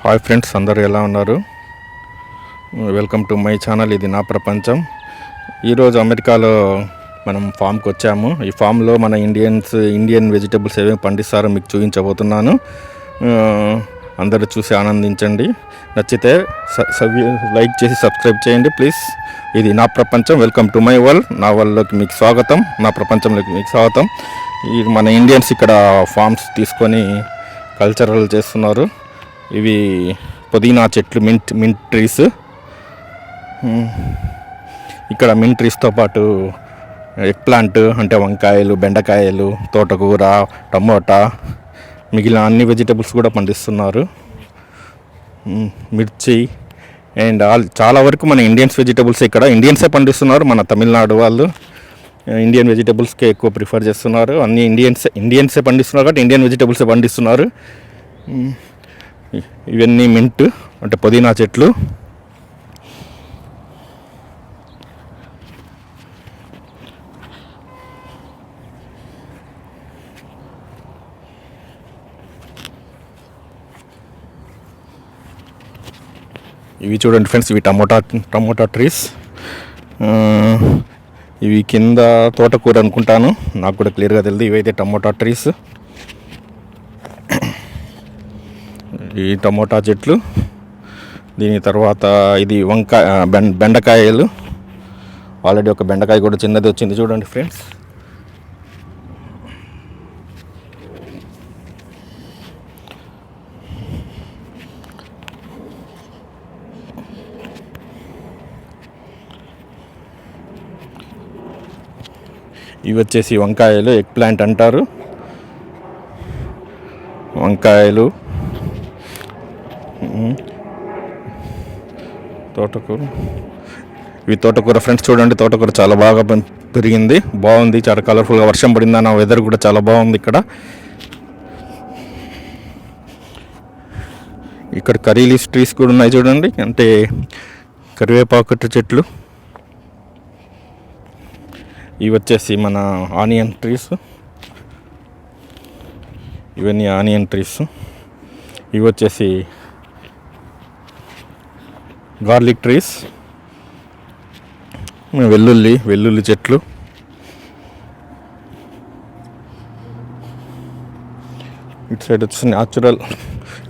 Hi friends, అందరూ ఎలా ఉన్నారు? Welcome to my channel. ఇది నా ప్రపంచం. ఈరోజు అమెరికాలో మనం ఫామ్కి వచ్చాము. ఈ ఫామ్లో మన ఇండియన్ వెజిటబుల్స్ ఏమేమి పండిస్తారో మీకు చూపించబోతున్నాను. అందరూ చూసి ఆనందించండి. నచ్చితే లైక్ చేసి సబ్స్క్రైబ్ చేయండి ప్లీజ్. ఇది నా ప్రపంచం. Welcome to my world. నా వరల్డ్లోకి మీకు స్వాగతం, నా ప్రపంచంలోకి మీకు స్వాగతం. ఇది మన ఇండియన్స్ ఇక్కడ ఫామ్స్ తీసుకొని కల్చరల్ చేస్తున్నారు. ఇవి పుదీనా చెట్లు, మింట్ ట్రీస్. ఇక్కడ మింట్ ట్రీస్తో పాటు ఎగ్ ప్లాంట్ అంటే వంకాయలు, బెండకాయలు, తోటకూర, టమోటా, మిగిలిన అన్ని వెజిటబుల్స్ కూడా పండిస్తున్నారు. మిర్చి అండ్ చాలా వరకు మన ఇండియన్స్ వెజిటబుల్స్ ఇక్కడ ఇండియన్సే పండిస్తున్నారు. మన తమిళనాడు వాళ్ళు ఇండియన్ వెజిటబుల్స్కే ఎక్కువ ప్రిఫర్ చేస్తున్నారు. అన్ని ఇండియన్సే పండిస్తున్నారు కాబట్టి ఇండియన్ వెజిటబుల్సే పండిస్తున్నారు. ఇవన్నీ మింట్ అంటే పుదీనా చెట్లు. ఇవి చూడండి ఫ్రెండ్స్, ఇవి టమోటా ట్రీస్. ఇవి కింద తోటకూర అనుకుంటాను, నాకు కూడా క్లియర్గా తెలియదు. ఇవైతే టమోటా ట్రీస్. ఈ టమోటా చెట్లు. దీని తర్వాత ఇది బెండకాయలు. ఆల్రెడీ ఒక బెండకాయ కూడా చిన్నది వచ్చింది చూడండి ఫ్రెండ్స్. ఇవి వచ్చేసి వంకాయలు, ఎగ్ ప్లాంట్ అంటారు. వంకాయలు, తోటకూర. ఇవి తోటకూర ఫ్రెండ్స్. చూడండి, తోటకూర చాలా బాగా పెరిగింది, బాగుంది, చాలా కలర్ఫుల్గా. వర్షం పడింది, నా వెదర్ కూడా చాలా బాగుంది ఇక్కడ. ఇక్కడ కర్రీ లీఫ్ ట్రీస్ కూడా ఉన్నాయి చూడండి, అంటే కరివేపాకు చెట్లు. ఇవి వచ్చేసి మన ఆనియన్ ట్రీస్. ఇవన్నీ ఆనియన్ ట్రీస్. ఇవి వచ్చేసి గార్లిక్ ట్రీస్. వెల్లుల్లి చెట్లు. ఇటు సైడ్ వచ్చి న్యాచురల్.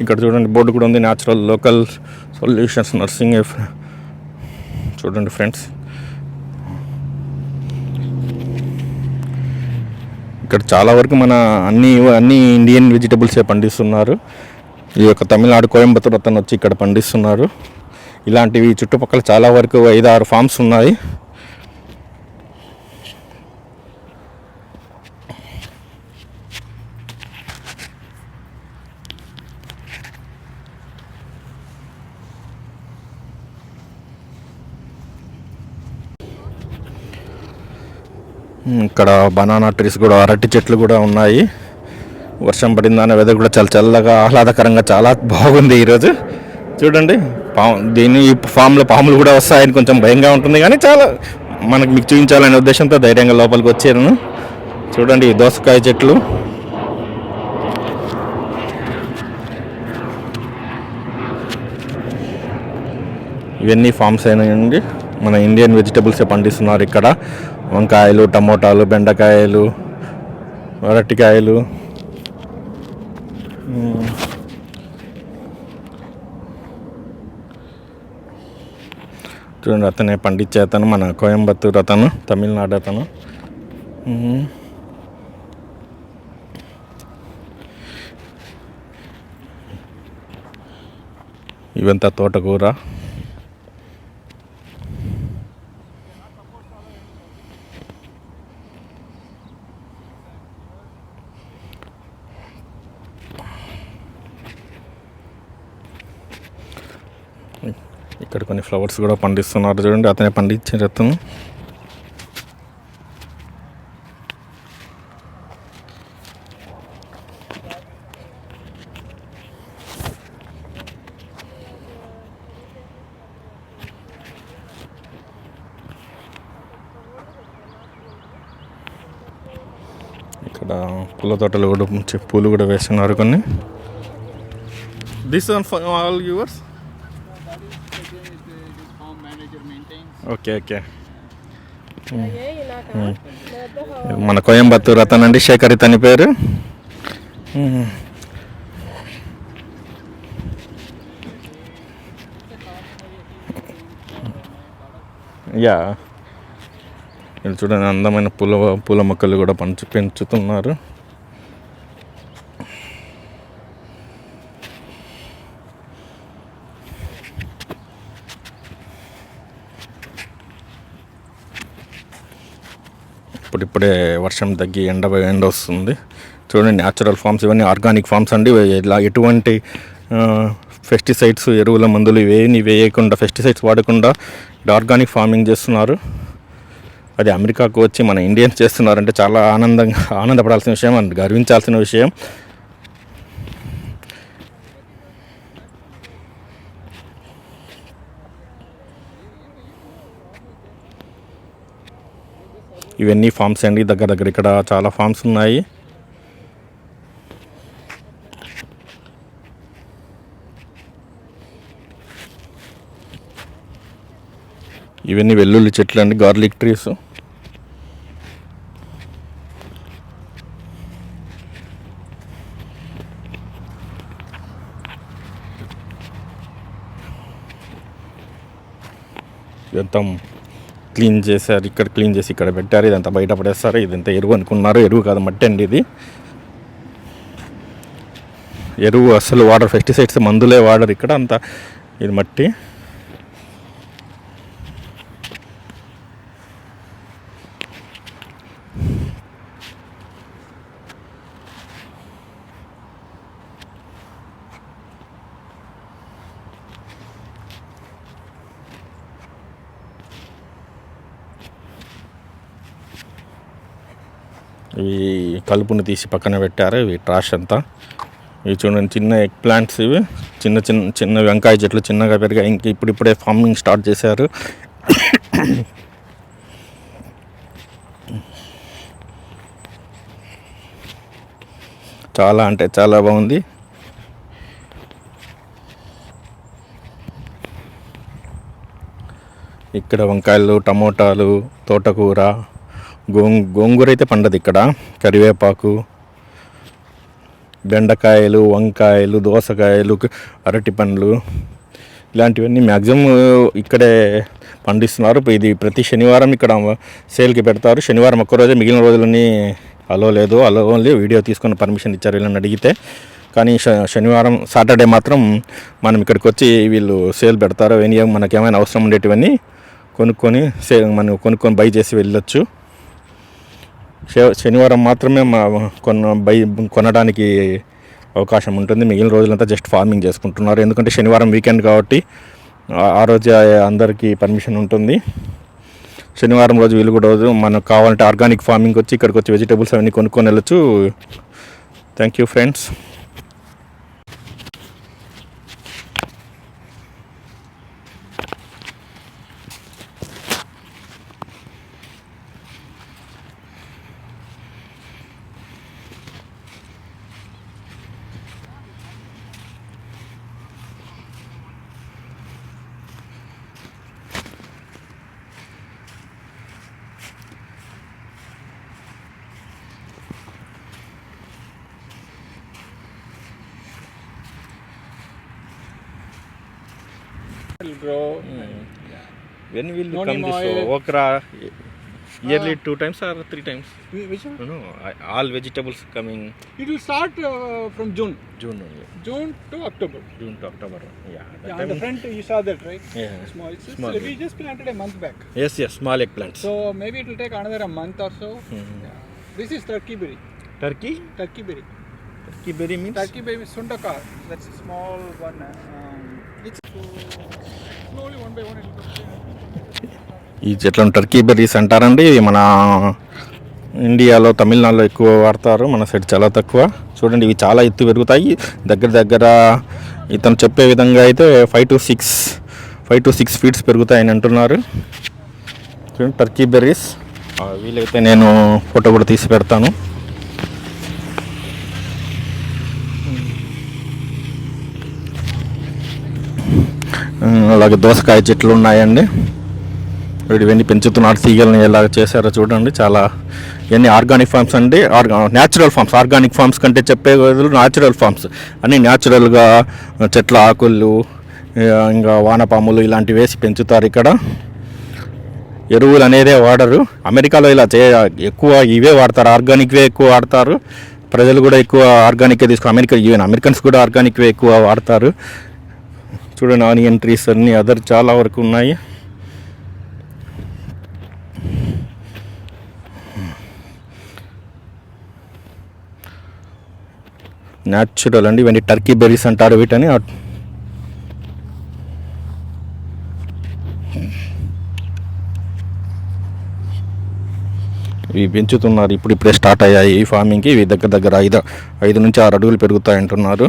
ఇక్కడ చూడండి బోర్డు కూడా ఉంది, న్యాచురల్ లోకల్ సొల్యూషన్స్ నర్సింగ్. చూడండి ఫ్రెండ్స్, ఇక్కడ చాలా వరకు మన అన్ని ఇండియన్ వెజిటబుల్సే పండిస్తున్నారు. ఈ యొక్క తమిళనాడు కోయంబత్తూర్ అతను వచ్చి ఇక్కడ పండిస్తున్నారు. ఇలాంటివి చుట్టుపక్కల చాలా వరకు 5-6 ఫామ్స్ ఉన్నాయి. ఇక్కడ బనానా ట్రీస్ కూడా, అరటి చెట్లు కూడా ఉన్నాయి. వర్షం పడిందనే వెదర్ కూడా చాలా చల్లగా ఆహ్లాదకరంగా చాలా బాగుంది ఈరోజు. చూడండి, ఈ ఫామ్లో పాములు కూడా వస్తాయని కొంచెం భయంగా ఉంటుంది, కానీ చాలా మీకు చూపించాలనే ఉద్దేశంతో ధైర్యంగా లోపలికి వచ్చాను. చూడండి, దోసకాయ చెట్లు. ఇవన్నీ ఫామ్స్ అయినాయండి. మన ఇండియన్ వెజిటబుల్సే పండిస్తున్నారు ఇక్కడ. వంకాయలు, టమోటాలు, బెండకాయలు, అరటికాయలు. చూడండి, అతనే పండించే అతను మన కోయంబత్తూర్ అతను, తమిళనాడు అతను. ఇవంతా తోటకూర. ఇక్కడ కొన్ని ఫ్లవర్స్ కూడా పండిస్తున్నారు చూడండి, అతనే పండించే అతను. ఇక్కడ పూల తోటలు కూడా పూలు కూడా వేస్తున్నారు కొన్ని. This one for all yours. Okay okay. మన కోయంబత్తూర్ అతను అండి, శేఖర్ ఇతని పేరు. యా, ఇది చూడండి అందమైన పూల మొక్కలు కూడా పెంచుతున్నారు. ఇప్పుడిప్పుడే వర్షం తగ్గి ఎండ వస్తుంది. చూడండి న్యాచురల్ ఫార్మ్స్, ఇవన్నీ ఆర్గానిక్ ఫార్మ్స్ అండి. ఇలా ఎటువంటి పెస్టిసైడ్స్, ఎరువుల మందులు ఇవేమి వేయకుండా, పెస్టిసైడ్స్ వాడకుండా ఆర్గానిక్ ఫార్మింగ్ చేస్తున్నారు. అది అమెరికాకు వచ్చి మన ఇండియన్స్ చేస్తున్నారంటే చాలా ఆనందపడాల్సిన విషయం అండ్ గర్వించాల్సిన విషయం. ఇవన్నీ ఫార్మ్స్ అండి, దగ్గర ఇక్కడ చాలా ఫార్మ్స్ ఉన్నాయి. ఇవన్నీ వెల్లుల్లి చెట్లు అండి, గార్లిక్ ట్రీస్. ఇదంతా క్లీన్ చేశారు, ఇక్కడ క్లీన్ చేసి ఇక్కడ పెట్టారు. ఇదంతా బయట పడేస్తారు. ఇదంతా ఎరువు అనుకున్నారు, ఎరువు కాదు, మట్టి అండి ఇది. ఎరువు అసలు వాడరు, పెస్టిసైడ్స్ మందులే వాడరు ఇక్కడ, అంతా ఇది మట్టి. ఇవి కలుపుని తీసి పక్కన పెట్టారు. ఇవి ట్రాష్ అంతా. ఇవి చూడండి చిన్న ఎగ్ ప్లాంట్స్, ఇవి చిన్న వెంకాయ చెట్లు చిన్నగా పెరిగాయి. ఇంక ఇప్పుడిప్పుడే ఫార్మింగ్ స్టార్ట్ చేశారు. చాలా అంటే చాలా బాగుంది. ఇక్కడ వంకాయలు, టమోటాలు, తోటకూర, గోంగూర అయితే పండదు ఇక్కడ. కరివేపాకు, బెండకాయలు, వంకాయలు, దోసకాయలు, అరటి పండ్లు, ఇలాంటివన్నీ మ్యాక్సిమం ఇక్కడే పండిస్తున్నారు. ఇది ప్రతి శనివారం ఇక్కడ సేల్కి పెడతారు. శనివారం ఒక్కరోజే, మిగిలిన రోజులన్నీ అలో లేదు. అలో ఓన్లీ వీడియో తీసుకొని పర్మిషన్ ఇచ్చారు వీళ్ళని అడిగితే. కానీ శనివారం, సాటర్డే మాత్రం మనం ఇక్కడికి వచ్చి వీళ్ళు సేల్ పెడతారు. మనకేమైనా అవసరం ఉండేటివన్నీ మనం కొనుక్కొని బై చేసి వెళ్ళొచ్చు. శనివారం మాత్రమే కొనడానికి అవకాశం ఉంటుంది. మిగిలిన రోజులంతా జస్ట్ ఫార్మింగ్ చేసుకుంటున్నారు. ఎందుకంటే శనివారం వీకెండ్ కాబట్టి ఆ రోజు అందరికీ పర్మిషన్ ఉంటుంది. శనివారం రోజు వీళ్ళు కూడా రోజు మనకు కావాలంటే ఆర్గానిక్ ఫార్మింగ్ వచ్చి ఇక్కడికి వచ్చి వెజిటేబుల్స్ అవన్నీ కొనుక్కొని వెళ్ళచ్చు. Thank you friends. Will grow. When will No come neem this oil. okra? Yearly 2 times or 3 times? Which one? No, all vegetables coming It will start from June. June only. June to October. June to October. Yeah. That Yeah, time. on the front you saw that, right? Yeah. Small. It's Small. we just planted a month back. Yes, small eggplants. So maybe it will take another a month or so. Yeah. This is turkey berry. Turkey? Turkey berry. Turkey berry means? Turkey berry is sundaka. That's a small one. It's slowly one by one it will come. ఈ చెట్లను Turkey berries అంటారండి. ఇవి మన ఇండియాలో, తమిళనాడులో ఎక్కువ వాడతారు. మన సైడ్ చాలా తక్కువ. చూడండి ఇవి చాలా ఎత్తు పెరుగుతాయి. దగ్గర ఇతను చెప్పే విధంగా అయితే 5 to 6 ఫీట్స్ పెరుగుతాయని అంటున్నారు. చూడండి టర్కీ బెర్రీస్. వీలైతే నేను ఫోటో కూడా తీసి పెడతాను. అలాగే దోసకాయ చెట్లు ఉన్నాయండి. ఇవన్నీ పెంచుతున్నారు, తీగలని ఎలా చేశారో చూడండి. చాలా ఇవన్నీ ఆర్గానిక్ ఫార్మ్స్ అండి, న్యాచురల్ ఫార్మ్స్. ఆర్గానిక్ ఫార్మ్స్ కంటే చెప్పే బదులు న్యాచురల్ ఫార్మ్స్ అన్నీ న్యాచురల్గా చెట్ల ఆకులు, ఇంకా వానపాములు ఇలాంటివి వేసి పెంచుతారు ఇక్కడ. ఎరువులు అనేదే వాడరు. అమెరికాలో ఇలా ఎక్కువ ఇవే వాడతారు, ఆర్గానిక్వే ఎక్కువ వాడతారు. ప్రజలు కూడా ఎక్కువ ఆర్గానిక్వే ఈవెన్ అమెరికన్స్ కూడా ఆర్గానిక్వే ఎక్కువ వాడతారు. చూడండి, ఆనియన్ ట్రీస్ అన్నీ చాలా వరకు ఉన్నాయి. న్యాచురల్ అండి, ఇవన్నీ టర్కీ బెర్రీస్ అంటారు వీటని. ఇవి పెంచుతున్నారు, ఇప్పుడిప్పుడే స్టార్ట్ అయ్యాయి ఈ ఫార్మింగ్కి. ఇవి దగ్గర 5 నుంచి 6 అడుగులు పెరుగుతాయంటున్నారు.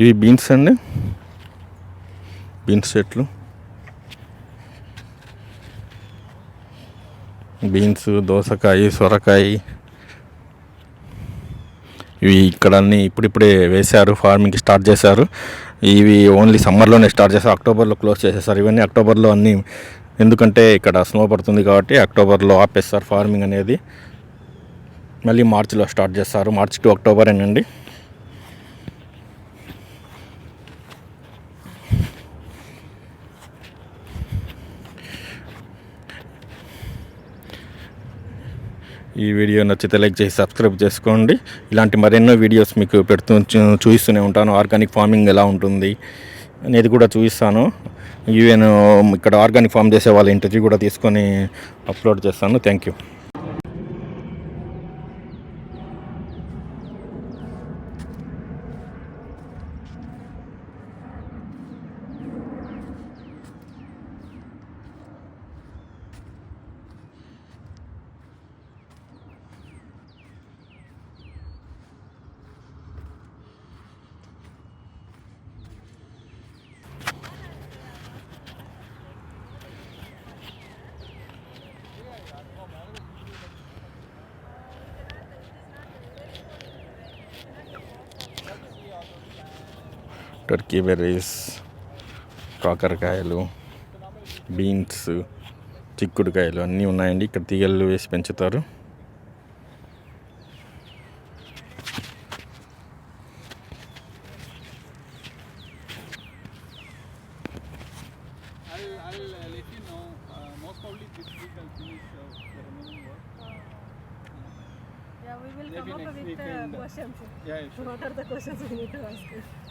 ఇవి బీన్స్ అండి, బీన్స్ చెట్లు. బీన్స్, దోసకాయ, సొరకాయ ఇవి ఇక్కడ అన్నీ ఇప్పుడిప్పుడే వేశారు, ఫార్మింగ్ స్టార్ట్ చేశారు. ఇవి ఓన్లీ సమ్మర్లోనే స్టార్ట్ చేశారు, అక్టోబర్లో క్లోజ్ చేసేస్తారు. ఇవన్నీ అక్టోబర్లో అన్నీ, ఎందుకంటే ఇక్కడ స్నో పడుతుంది కాబట్టి అక్టోబర్లో ఆపేస్తారు ఫార్మింగ్ అనేది. మళ్ళీ మార్చిలో స్టార్ట్ చేస్తారు, మార్చి టు అక్టోబర్ అండి. ఈ వీడియో నచ్చితే లైక్ చేసి సబ్స్క్రైబ్ చేసుకోండి. ఇలాంటి మరెన్నో వీడియోస్ మీకు చూపిస్తూనే ఉంటాను. ఆర్గానిక్ ఫార్మింగ్ ఎలా ఉంటుంది అనేది కూడా చూపిస్తాను. ఈవెన్ ఇక్కడ ఆర్గానిక్ ఫార్మ్ చేసే వాళ్ళ ఇంటర్వ్యూ కూడా తీసుకొని అప్లోడ్ చేస్తాను. Thank you. టర్కీ బెర్రీస్, కాకరకాయలు, బీన్స్, చిక్కుడుకాయలు అన్నీ ఉన్నాయండి. ఇక్కడ తీగలు వేసి పెంచుతారు. I'll let you know. Most probably this week I'll finish the remaining work. Yeah, we will Maybe come up next with weekend. questions. Yeah, sure. What are the questions we need to ask?